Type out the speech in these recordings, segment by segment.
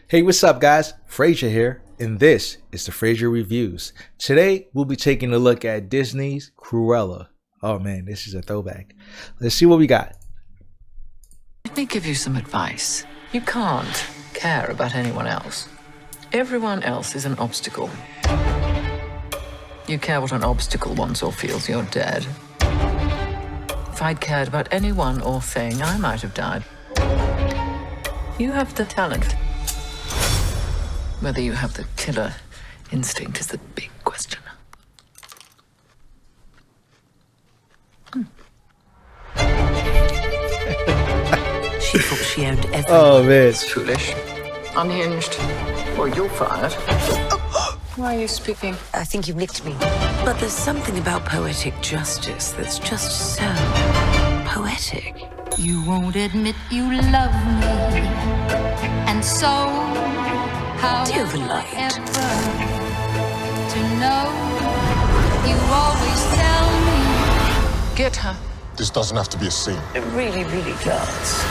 Hey, what's up, guys? Frazier here, and this is the Frazier Reviews. Today, we'll be taking a look at Disney's Cruella. Oh man, this is a throwback. Let's see what we got. Let me give you some advice. You can't care about anyone else. Everyone else is an obstacle. You care what an obstacle wants or feels, you're dead. If I'd cared about anyone or thing, I might have died. You have the talent. Whether you have the killer instinct is the big question. She thought she owned everything. Oh man, It's foolish. Unhinged. Or you're fired. Why are you speaking? I think you've nicked me. But there's something about poetic justice that's just so poetic. You won't admit you love me, and so how Do you have a light? ever to know? You always tell me. Get her. This doesn't have to be a scene. It really, really does.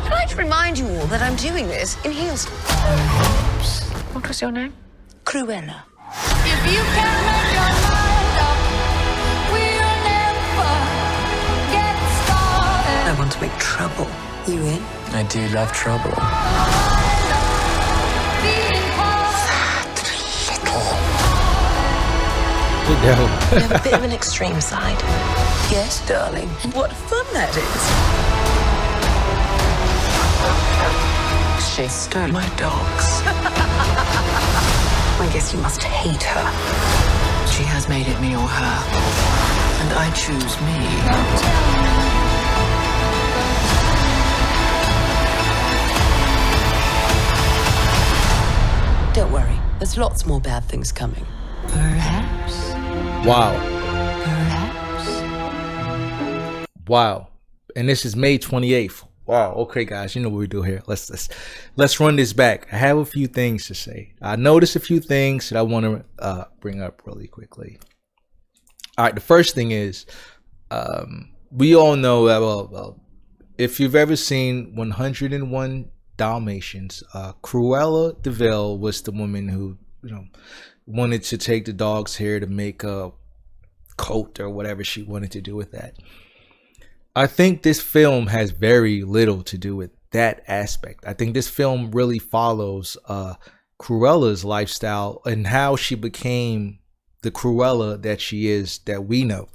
I'd like to remind you all that I'm doing this in heels. What was your name? Cruella. If you can't make your mind up, we'll never get started. I want to make trouble. You in? I do love trouble. Being part good devil. You have a bit of an extreme side. Yes, darling. What fun that is. She stole my dogs. I guess you must hate her. She has made it me or her. And I choose me. Don't worry. There's lots more bad things coming. perhaps, Wow, perhaps. wow, and this is May 28th. Wow. Okay, guys, you know what we do here. Let's run this back. I have a few things to say. I noticed a few things that I want to bring up really quickly. All right, the first thing is, we all know that. Well, if you've ever seen 101 Dalmatians, Cruella DeVille was the woman who, wanted to take the dog's hair to make a coat or whatever she wanted to do with that. I think this film has very little to do with that aspect. I think this film really follows Cruella's lifestyle and how she became the Cruella that she is, that we know.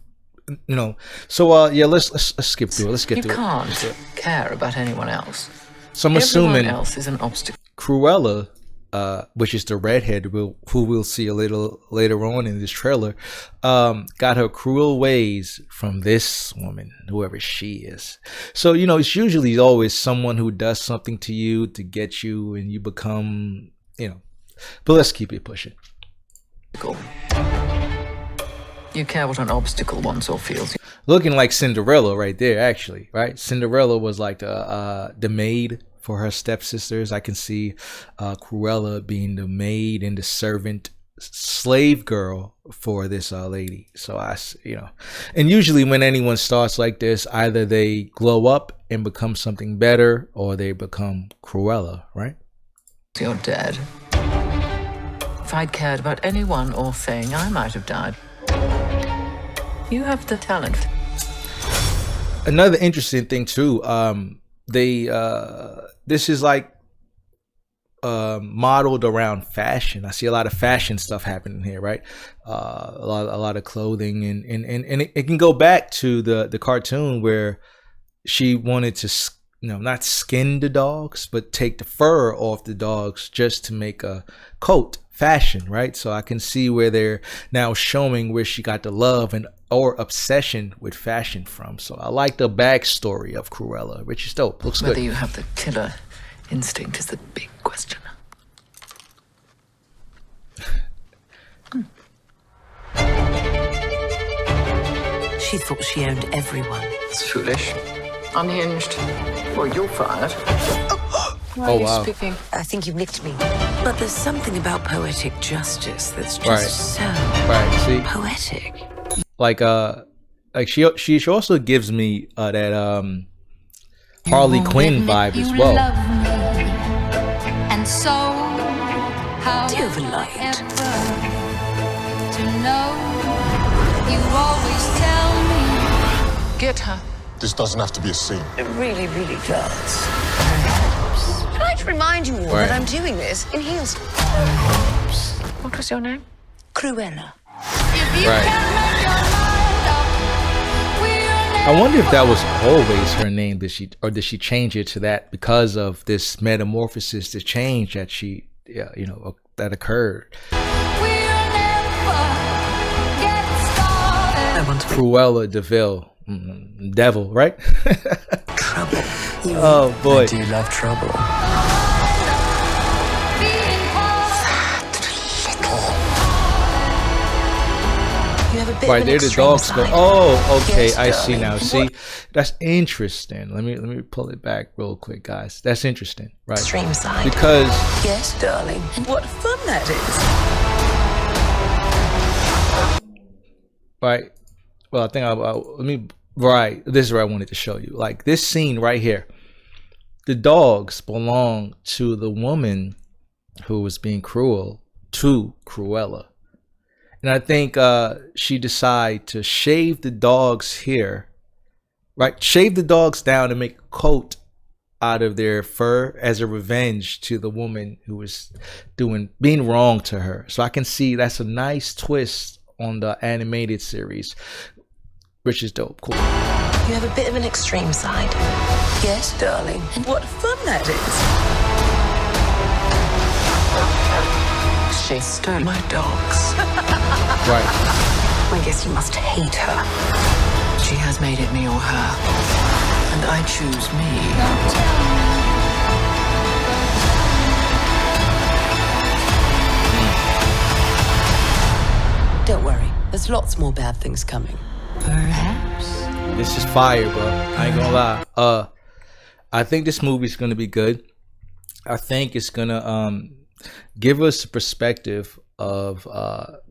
So yeah, let's skip through it. Let's get You through it. can't care about anyone else. So I'm Everyone assuming else is an obstacle. Cruella, which is the redhead who we'll see a little later on in this trailer, got her cruel ways from this woman, whoever she is. So, it's usually always someone who does something to you to get you and you become, but let's keep it pushing. You care what an obstacle wants or feels. Looking like Cinderella right there, actually, right? Cinderella was like the maid for her stepsisters. I can see Cruella being the maid and the servant slave girl for this lady. So and usually when anyone starts like this, either they glow up and become something better or they become Cruella, right? You're dead. If I'd cared about anyone or thing, I might have died. You have the talent. Another interesting thing too, this is like modeled around fashion. I see a lot of fashion stuff happening here, right? A lot of clothing, and it can go back to the cartoon where she wanted to not skin the dogs, but take the fur off the dogs just to make a coat. Fashion, right? So I can see where they're now showing where she got the love or obsession with fashion from. So I like the backstory of Cruella, which is dope. Looks Whether good. you have the killer instinct is the big question. She thought she owned everyone. It's foolish. Unhinged. Or you're fired. Why Oh, are you wow. speaking? I think you've nicked me. But there's something about poetic justice that's just Right. so Right. See, poetic. like she also gives me that Harley Quinn vibe as well. And so, how Do you have a light? ever to know? You always tell me. Get her. This doesn't have to be a scene. It really, really does. Can I just remind you all Right. that I'm doing this in heels? What was your name? Cruella. If you Right. can make your mind up, we'll I wonder if that was never always her name. Did she change it to that because of this metamorphosis, the change that she, yeah, you know, that occurred? we'll never get started. I want to be Cruella Deville, Devil, right? trouble. You Oh boy. do love trouble. Being part You have a bit Right of an there, the extreme dogs go. side. Oh, okay, Yes, I see darling. now. See, that's interesting. Let me pull it back real quick, guys. That's interesting, right? Extreme side. Because Yes, darling. And what fun that is. right, well, I think let me. Right, this is where I wanted to show you. Like this scene right here, the dogs belong to the woman who was being cruel to Cruella, and I think she decided to shave the dogs here, right? Shave the dogs down and make a coat out of their fur as a revenge to the woman who was being wrong to her. So I can see that's a nice twist on the animated series, which is dope. Cool. You have a bit of an extreme side. Yes, darling. And what fun that is. She stole my dogs. Right. I guess you must hate her. She has made it me or her. And I choose me. Don't worry. There's lots more bad things coming. Perhaps. This is fire, bro. I ain't gonna lie. I think this movie's gonna be good. I think it's gonna give us a perspective of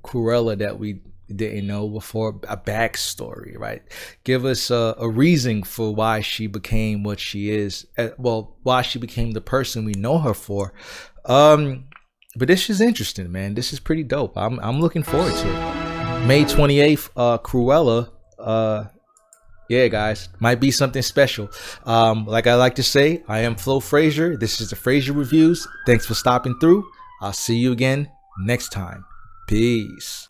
Cruella that we didn't know before, a backstory, right? Give us a reason for why she became what she is. Well, why she became the person we know her for. But this is interesting, man. This is pretty dope. I'm looking forward to it. May 28th, Cruella. Yeah, guys, might be something special. Like I like to say, I am Flo Frazier. This is the Frazier Reviews. Thanks for stopping through. I'll see you again next time. Peace.